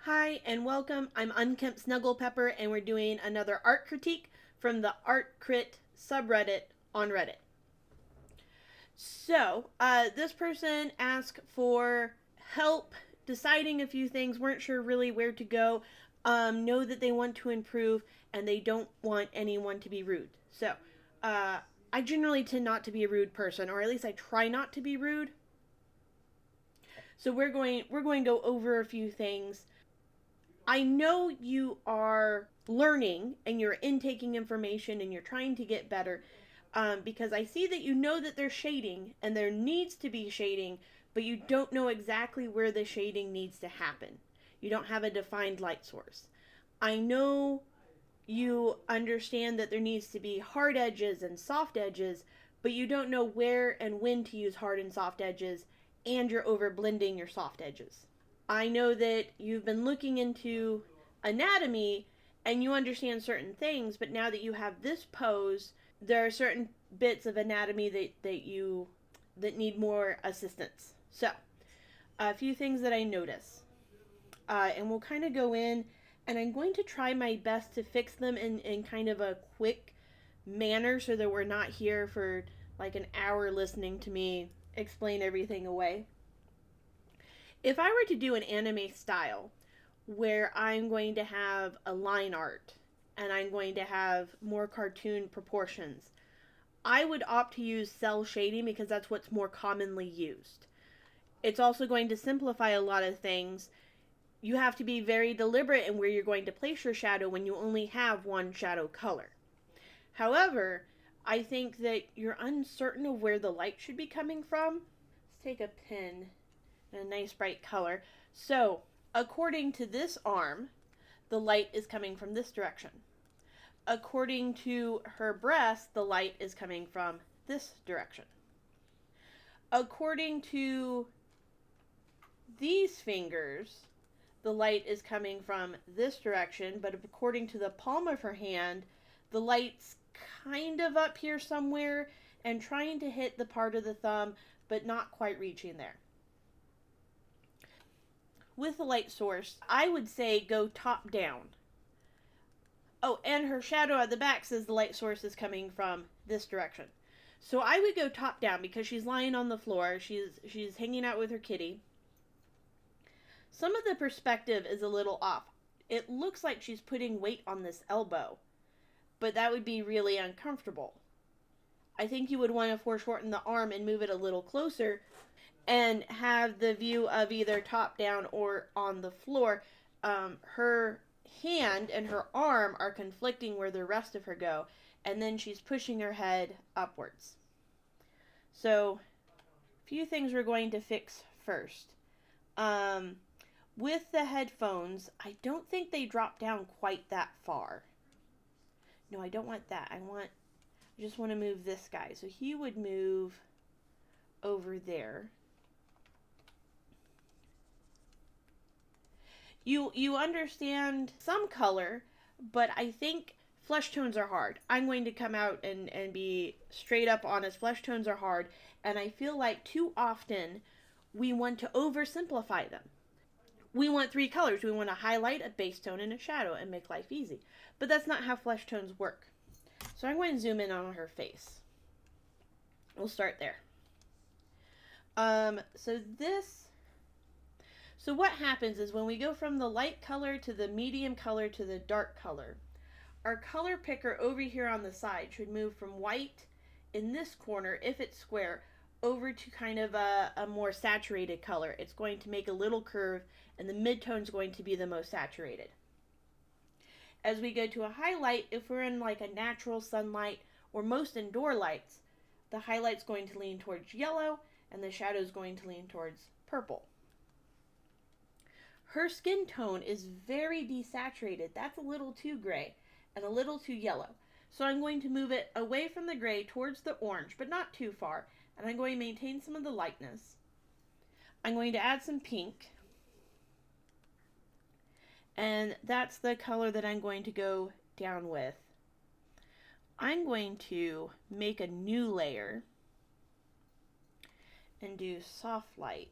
Hi and welcome. I'm Unkempt Snugglepepper and we're doing another art critique from the Art Crit subreddit on Reddit. So, this person asked for help deciding a few things, weren't sure really where to go, know that they want to improve, and they don't want anyone to be rude. So, I generally tend not to be a rude person, or at least I try not to be rude. So we're going to go over a few things. I know you are learning and you're intaking information and you're trying to get better, because I see that you know that there's shading and there needs to be shading, but you don't know exactly where the shading needs to happen. You don't have a defined light source. I know you understand that there needs to be hard edges and soft edges, but you don't know where and when to use hard and soft edges, and you're over blending your soft edges. I know that you've been looking into anatomy and you understand certain things, but now that you have this pose, there are certain bits of anatomy that need more assistance. So, a few things that I notice. And we'll kind of go in, and I'm going to try my best to fix them in kind of a quick manner so that we're not here for like an hour listening to me explain everything away. If I were to do an anime style where I'm going to have a line art and I'm going to have more cartoon proportions, I would opt to use cell shading because that's what's more commonly used. It's also going to simplify a lot of things. You have to be very deliberate in where you're going to place your shadow when you only have one shadow color. However, I think that you're uncertain of where the light should be coming from. Let's take a pen and a nice bright color. So, according to this arm, the light is coming from this direction. According to her breast, the light is coming from this direction. According to these fingers, the light is coming from this direction, but according to the palm of her hand, the light's kind of up here somewhere and trying to hit the part of the thumb, but not quite reaching there. With the light source, I would say go top down. Oh, and her shadow at the back says the light source is coming from this direction. So I would go top down because she's lying on the floor. She's hanging out with her kitty. Some of the perspective is a little off. It looks like she's putting weight on this elbow, but that would be really uncomfortable. I think you would want to foreshorten the arm and move it a little closer and have the view of either top down or on the floor. Her hand and her arm are conflicting where the rest of her go, and then she's pushing her head upwards. So, a few things we're going to fix first. With the headphones, I don't think they drop down quite that far. No, I don't want that. I just want to move this guy. So he would move over there. You understand some color, but I think flesh tones are hard. I'm going to come out and be straight up honest. Flesh tones are hard, and I feel like too often we want to oversimplify them. We want three colors. We want a highlight, a base tone, and a shadow and make life easy. But that's not how flesh tones work. So I'm going to zoom in on her face. We'll start there. So what happens is when we go from the light color to the medium color to the dark color, our color picker over here on the side should move from white in this corner, if it's square, over to kind of a more saturated color. It's going to make a little curve, and the midtone is going to be the most saturated. As we go to a highlight, if we're in like a natural sunlight or most indoor lights, the highlight's going to lean towards yellow and the shadow is going to lean towards purple. Her skin tone is very desaturated. That's a little too gray and a little too yellow. So I'm going to move it away from the gray towards the orange, but not too far. And I'm going to maintain some of the lightness. I'm going to add some pink. And that's the color that I'm going to go down with. I'm going to make a new layer and do soft light.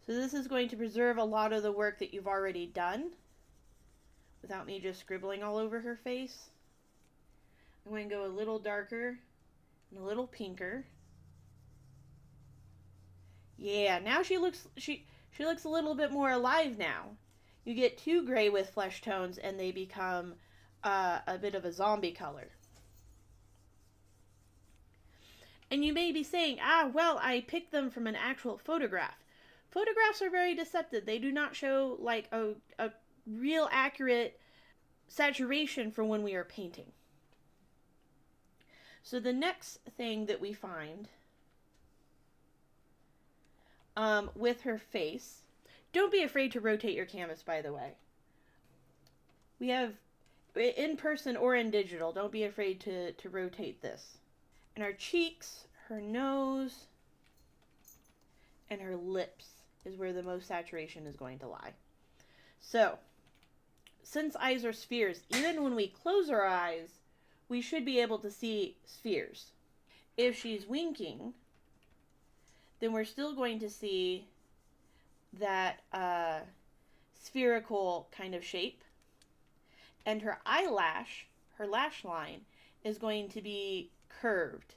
So this is going to preserve a lot of the work that you've already done without me just scribbling all over her face. I'm going to go a little darker and a little pinker. Yeah, now she looks a little bit more alive now. You get too gray with flesh tones and they become a bit of a zombie color. And you may be saying, well, I picked them from an actual photograph. Photographs are very deceptive. They do not show like a real accurate saturation for when we are painting. So the next thing that we find with her face, don't be afraid to rotate your canvas, by the way. We have in person or in digital, don't be afraid to rotate this. And her cheeks, her nose, and her lips is where the most saturation is going to lie. So, since eyes are spheres, even when we close our eyes, we should be able to see spheres. If she's winking, then we're still going to see that spherical kind of shape. And her eyelash, her lash line, is going to be curved.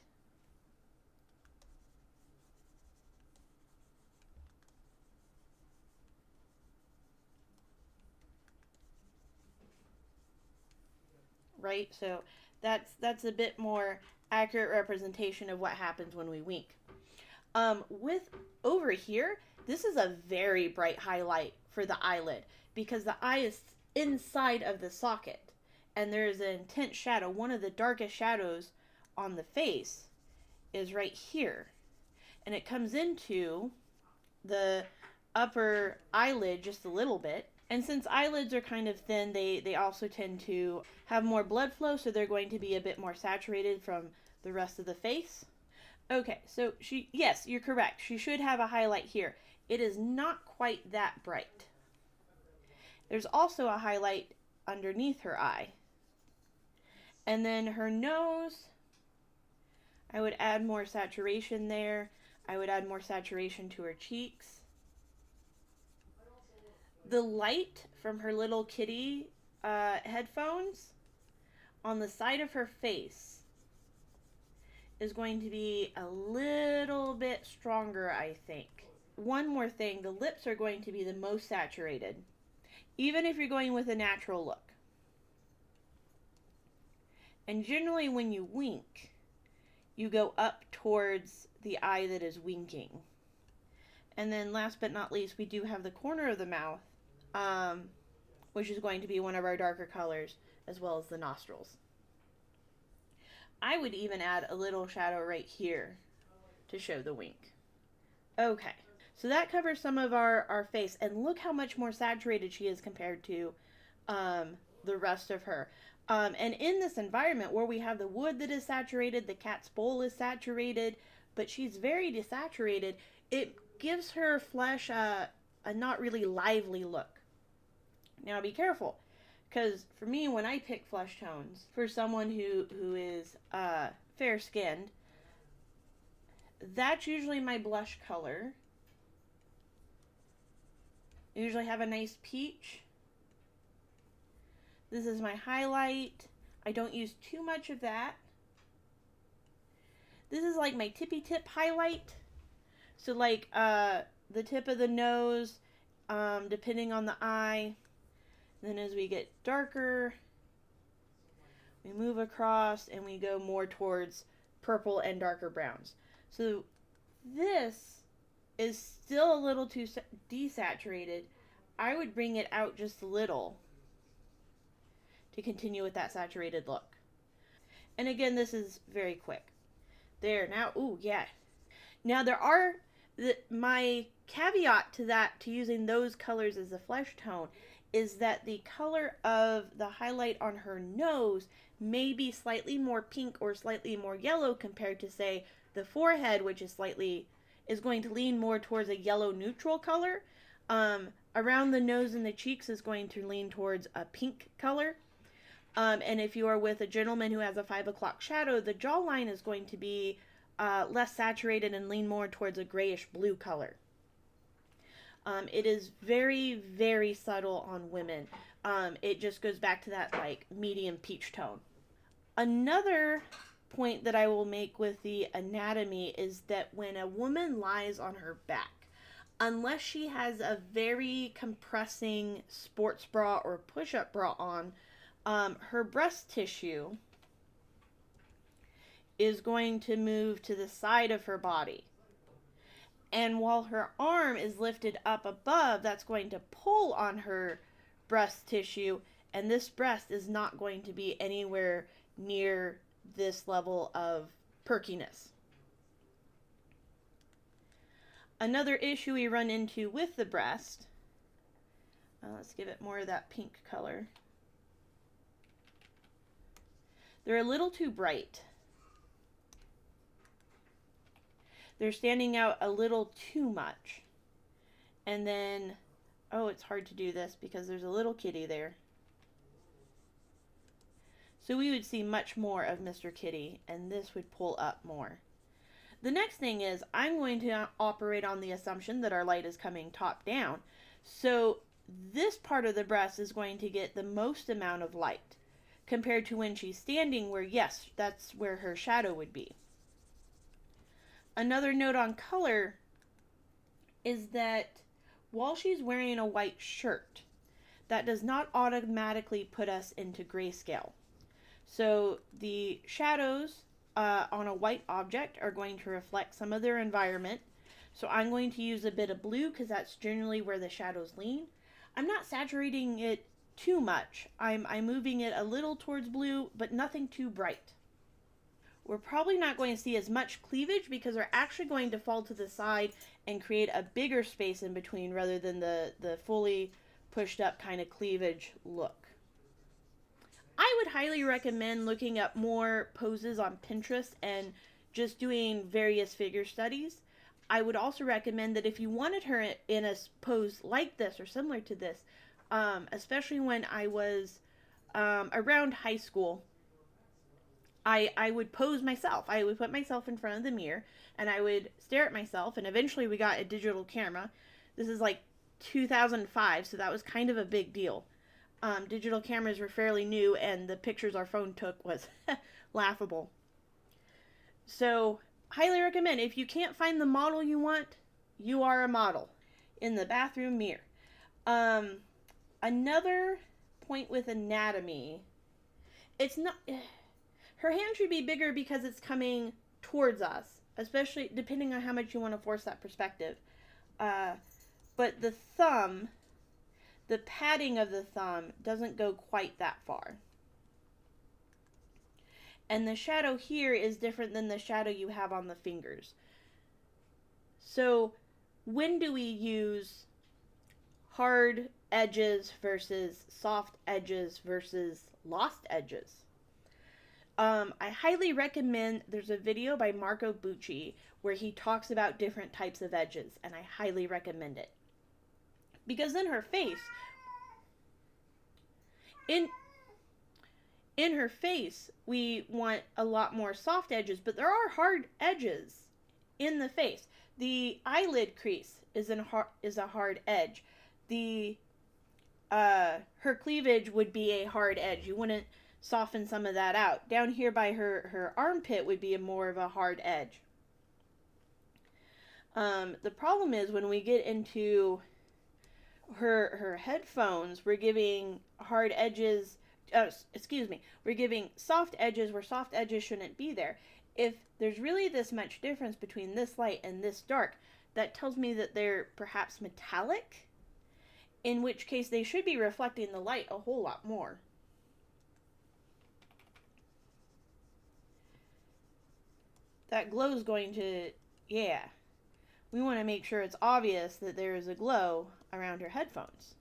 Right? So that's a bit more accurate representation of what happens when we wink. With over here, this is a very bright highlight for the eyelid because the eye is inside of the socket and there is an intense shadow. One of the darkest shadows on the face is right here, and it comes into the upper eyelid just a little bit. And since eyelids are kind of thin, they also tend to have more blood flow, so they're going to be a bit more saturated from the rest of the face. Okay, so yes, you're correct. She should have a highlight here. It is not quite that bright. There's also a highlight underneath her eye. And then her nose, I would add more saturation there. I would add more saturation to her cheeks. The light from her little kitty headphones on the side of her face is going to be a little bit stronger, I think. One more thing, the lips are going to be the most saturated, even if you're going with a natural look. And generally when you wink, you go up towards the eye that is winking. And then last but not least, we do have the corner of the mouth, which is going to be one of our darker colors, as well as the nostrils. I would even add a little shadow right here to show the wink. Okay, so that covers some of our face, and look how much more saturated she is compared to the rest of her. And in this environment where we have the wood that is saturated, the cat's bowl is saturated, but she's very desaturated, it gives her flesh a not really lively look. Now be careful, because for me, when I pick flesh tones for someone who is fair-skinned, that's usually my blush color. I usually have a nice peach. This is my highlight. I don't use too much of that. This is like my tippy tip highlight. So like the tip of the nose, depending on the eye. And then as we get darker, we move across and we go more towards purple and darker browns. So this is still a little too desaturated. I would bring it out just a little to continue with that saturated look. And again, this is very quick. There, now, ooh, yeah. Now there are, my caveat to that, to using those colors as a flesh tone, is that the color of the highlight on her nose may be slightly more pink or slightly more yellow compared to, say, the forehead, which is going to lean more towards a yellow neutral color. Around the nose and the cheeks is going to lean towards a pink color. And if you are with a gentleman who has a 5 o'clock shadow, the jawline is going to be less saturated and lean more towards a grayish blue color. It is very, very subtle on women. It just goes back to that like medium peach tone. Another point that I will make with the anatomy is that when a woman lies on her back, unless she has a very compressing sports bra or push-up bra on, her breast tissue is going to move to the side of her body. And while her arm is lifted up above, that's going to pull on her breast tissue, and this breast is not going to be anywhere near this level of perkiness. Another issue we run into with the breast, let's give it more of that pink color. They're a little too bright. They're standing out a little too much. And then, oh, it's hard to do this because there's a little kitty there. So we would see much more of Mr. Kitty, and this would pull up more. The next thing is I'm going to operate on the assumption that our light is coming top down. So this part of the breast is going to get the most amount of light compared to when she's standing, where yes, that's where her shadow would be. Another note on color is that while she's wearing a white shirt, that does not automatically put us into grayscale. So the shadows on a white object are going to reflect some of their environment. So I'm going to use a bit of blue because that's generally where the shadows lean. I'm not saturating it too much. I'm moving it a little towards blue, but nothing too bright. We're probably not going to see as much cleavage because they're actually going to fall to the side and create a bigger space in between rather than the fully pushed up kind of cleavage look. I would highly recommend looking up more poses on Pinterest and just doing various figure studies. I would also recommend that if you wanted her in a pose like this or similar to this, especially when I was around high school, I would pose myself. I would put myself in front of the mirror and I would stare at myself, and eventually we got a digital camera. This is like 2005, so that was kind of a big deal. Digital cameras were fairly new, and the pictures our phone took was laughable. So, highly recommend. If you can't find the model you want, you are a model in the bathroom mirror. Another point with anatomy, it's not... Her hand should be bigger because it's coming towards us, especially depending on how much you want to force that perspective. But the thumb, the padding of the thumb doesn't go quite that far. And the shadow here is different than the shadow you have on the fingers. So when do we use hard edges versus soft edges versus lost edges? I highly recommend, there's a video by Marco Bucci where he talks about different types of edges, and I highly recommend it. Because in her face, in her face, we want a lot more soft edges, but there are hard edges in the face. The eyelid crease is a hard edge. Her cleavage would be a hard edge. You wouldn't soften some of that out. Down here by her armpit would be more of a hard edge. The problem is when we get into her headphones, we're giving hard edges, we're giving soft edges where soft edges shouldn't be there. If there's really this much difference between this light and this dark, that tells me that they're perhaps metallic, in which case they should be reflecting the light a whole lot more. That glow is going to, we want to make sure it's obvious that there is a glow around her headphones.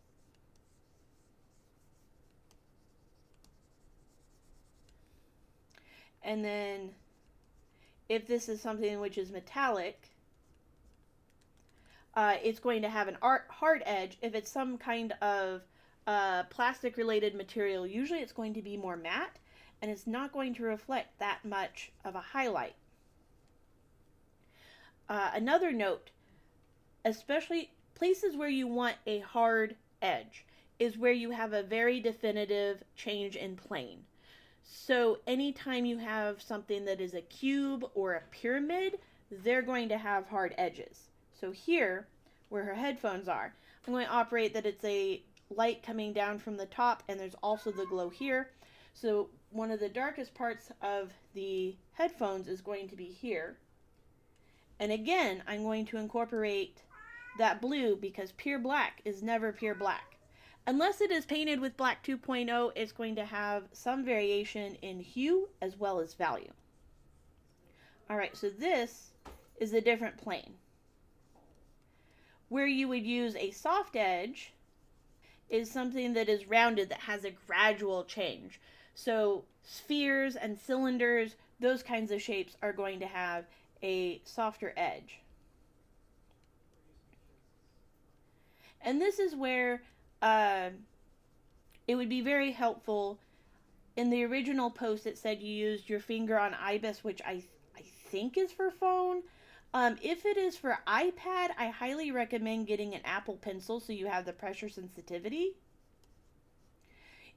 And then if this is something which is metallic, it's going to have an hard edge. If it's some kind of plastic related material, usually it's going to be more matte and it's not going to reflect that much of a highlight. Another note, especially places where you want a hard edge is where you have a very definitive change in plane. So anytime you have something that is a cube or a pyramid, they're going to have hard edges. So here, where her headphones are, I'm going to operate that it's a light coming down from the top, and there's also the glow here. So one of the darkest parts of the headphones is going to be here. And again, I'm going to incorporate that blue because pure black is never pure black. Unless it is painted with black 2.0, it's going to have some variation in hue as well as value. Alright, so this is a different plane. Where you would use a soft edge is something that is rounded, that has a gradual change. So spheres and cylinders, those kinds of shapes are going to have a softer edge. And this is where it would be very helpful. In the original post, it said you used your finger on IBIS, which I think is for phone. If it is for iPad, I highly recommend getting an Apple Pencil so you have the pressure sensitivity.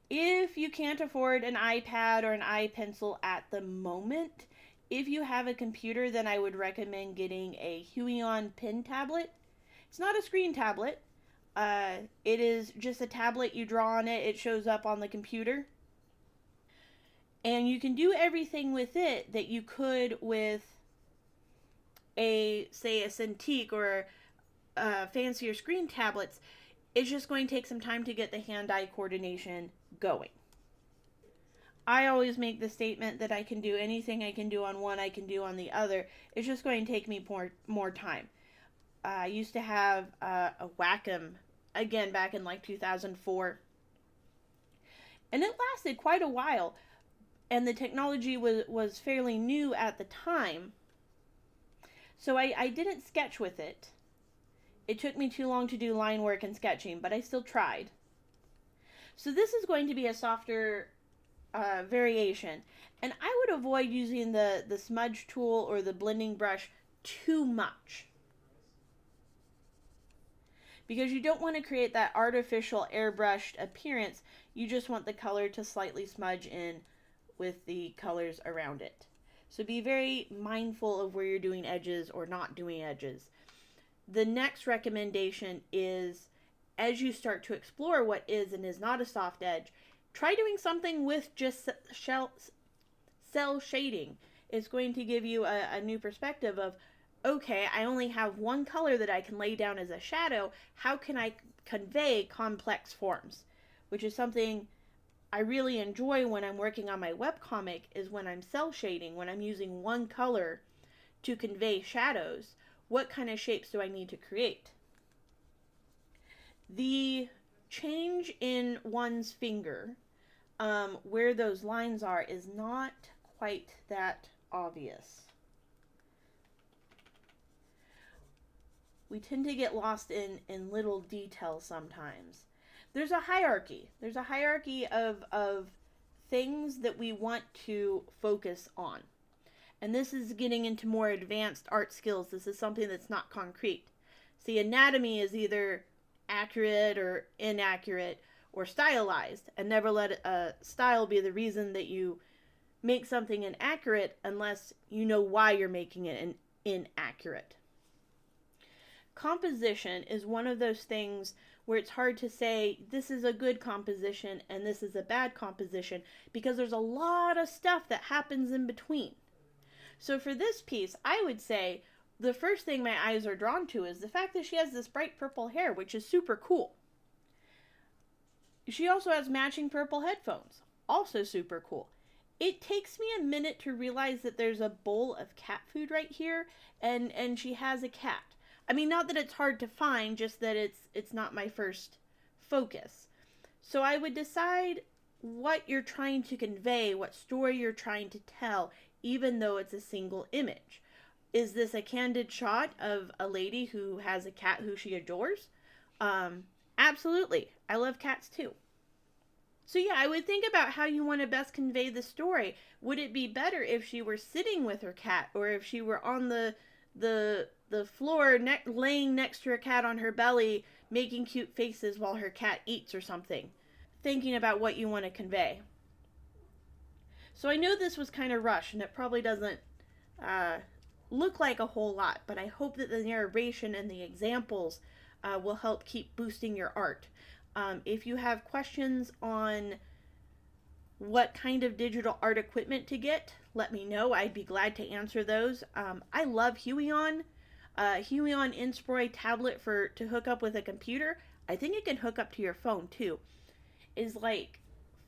If you can't afford an iPad or an iPencil at the moment, if you have a computer, then I would recommend getting a Huion pen tablet. It's not a screen tablet. It is just a tablet. You draw on it. It shows up on the computer. And you can do everything with it that you could with say a Cintiq or fancier screen tablets. It's just going to take some time to get the hand-eye coordination going. I always make the statement that I can do anything I can do on one, I can do on the other. It's just going to take me more time. I used to have a Wacom, again, back in like 2004. And it lasted quite a while. And the technology was fairly new at the time. So I didn't sketch with it. It took me too long to do line work and sketching, but I still tried. So this is going to be a softer variation. And I would avoid using the smudge tool or the blending brush too much, because you don't want to create that artificial airbrushed appearance. You just want the color to slightly smudge in with the colors around it. So be very mindful of where you're doing edges or not doing edges. The next recommendation is, as you start to explore what is and is not a soft edge, try doing something with just cell shading. It's going to give you a new perspective of, okay, I only have one color that I can lay down as a shadow. How can I convey complex forms? Which is something I really enjoy when I'm working on my webcomic, is when I'm cell shading, when I'm using one color to convey shadows. What kind of shapes do I need to create? The change in one's finger, where those lines are, is not quite that obvious. We tend to get lost in little details sometimes. There's a hierarchy. There's a hierarchy of things that we want to focus on. And this is getting into more advanced art skills. This is something that's not concrete. See, anatomy is either accurate or inaccurate or stylized, and never let a style be the reason that you make something inaccurate unless you know why you're making it inaccurate. Composition is one of those things where it's hard to say this is a good composition and this is a bad composition, because there's a lot of stuff that happens in between. So for this piece, I would say the first thing my eyes are drawn to is the fact that she has this bright purple hair, which is super cool. She also has matching purple headphones, also super cool. It takes me a minute to realize that there's a bowl of cat food right here, and she has a cat. I mean, not that it's hard to find, just that it's not my first focus. So I would decide what you're trying to convey, what story you're trying to tell, even though it's a single image. Is this a candid shot of a lady who has a cat who she adores? Absolutely. I love cats too. So yeah, I would think about how you want to best convey the story. Would it be better if she were sitting with her cat, or if she were on the the floor, laying next to her cat on her belly, making cute faces while her cat eats or something. Thinking about what you want to convey. So I know this was kind of rushed, and it probably doesn't look like a whole lot, but I hope that the narration and the examples will help keep boosting your art. If you have questions on what kind of digital art equipment to get, let me know. I'd be glad to answer those. I love Huion. Huion Inspiroi tablet to hook up with a computer. I think it can hook up to your phone too. Is like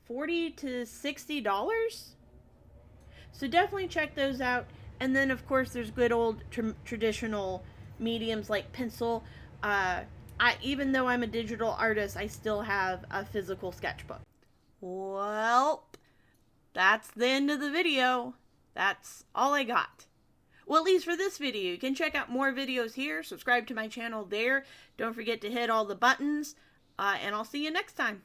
$40 to $60. So definitely check those out. And then of course there's good old traditional mediums like pencil. Even though I'm a digital artist, I still have a physical sketchbook. Well, that's the end of the video. That's all I got. Well, at least for this video. You can check out more videos here. Subscribe to my channel there. Don't forget to hit all the buttons. And I'll see you next time.